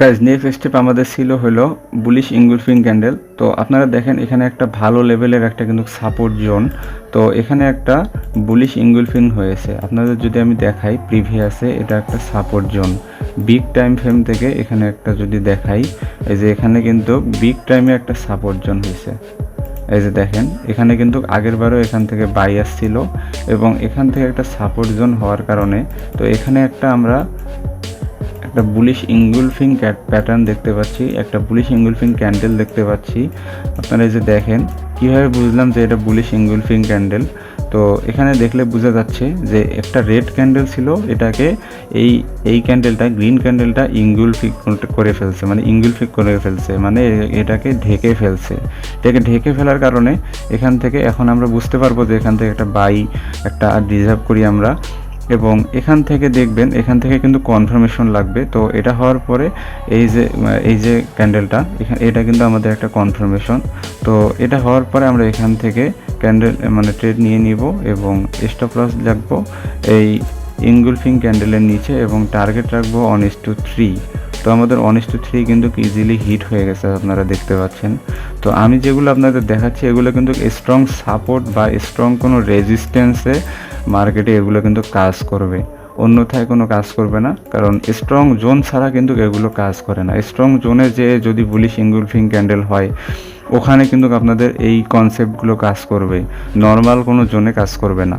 Guys next step আমাদের ছিল হলো বুলিশ ইনগুলফিং ক্যান্ডেল। তো আপনারা দেখেন এখানে একটা ভালো লেভেলের একটা কিন্তু সাপোর্ট জোন। তো এখানে একটা বুলিশ ইনগুলফিং হয়েছে, আপনাদের যদি আমি দেখাই প্রিভিয়াসে এটা একটা support zone big time frame থেকে। এখানে একটা যদি দেখাই, এই যে এখানে কিন্তু বিগ টাইমে একটা সাপোর্ট জোন হয়েছে। এই যে দেখেন এখানে কিন্তু আগের বারও এখান থেকে বাই আসছিল এবং এখান থেকে একটা সাপোর্ট জোন হওয়ার কারণে তো এখানে আমরা একটা বুলিশ ইনগুলফিং প্যাটার্ন দেখতে পাচ্ছি, একটা বুলিশ ইনগুলফিং ক্যান্ডেল দেখতে পাচ্ছি। আপনারা এই যে দেখেন কীভাবে বুঝলাম যে এটা বুলিশ ইনগুলফিং ক্যান্ডেল। তো এখানে দেখলে বোঝা যাচ্ছে যে একটা রেড ক্যান্ডেল ছিল, এটাকে এই ক্যান্ডেলটা গ্রিন ক্যান্ডেলটা ইনগুলফিং করে ফেলছে, মানে ইনগুলফিং করে ফেলছে, মানে এটাকে ঢেকে ফেলছে। এটাকে ঢেকে ফেলার কারণে এখান থেকে এখন আমরা বুঝতে পারবো যে এখান থেকে একটা বাই একটা রিজার্ভ করি আমরা। এবং এখান থেকে দেখবেন এখান থেকে কিন্তু কনফার্মেশন লাগবে। তো এটা হওয়ার পরে এই যে ক্যান্ডেলটা এটা কিন্তু আমাদের একটা কনফার্মেশন। তো এটা হওয়ার পরে আমরা এখান থেকে ক্যান্ডেল মানে ট্রেড নিয়ে নিব এবং স্টপ লস রাখবো এই ইনগুলফিং ক্যান্ডেলের নিচে এবং টার্গেট রাখবো 1:3। তো আমাদের 1:3 কিন্তু ইজিলি হিট হয়ে গেছে, আপনারা দেখতে পাচ্ছেন। তো আমি যেগুলো আপনাদের দেখাচ্ছি এগুলো কিন্তু স্ট্রং সাপোর্ট বা স্ট্রং কোনো রেজিস্ট্যান্সে মার্কেটে এগুলো কিন্তু কাজ করবে, অন্যথায় কোনো কাজ করবে না। কারণ স্ট্রং জোন ছাড়া কিন্তু এগুলো কাজ করে না। স্ট্রং জোনে যে যদি বুলিশ ইনগুলফিং ক্যান্ডেল হয় ওখানে কিন্তু আপনাদের এই কনসেপ্টগুলো কাজ করবে, নর্মাল কোনো জোনে কাজ করবে না।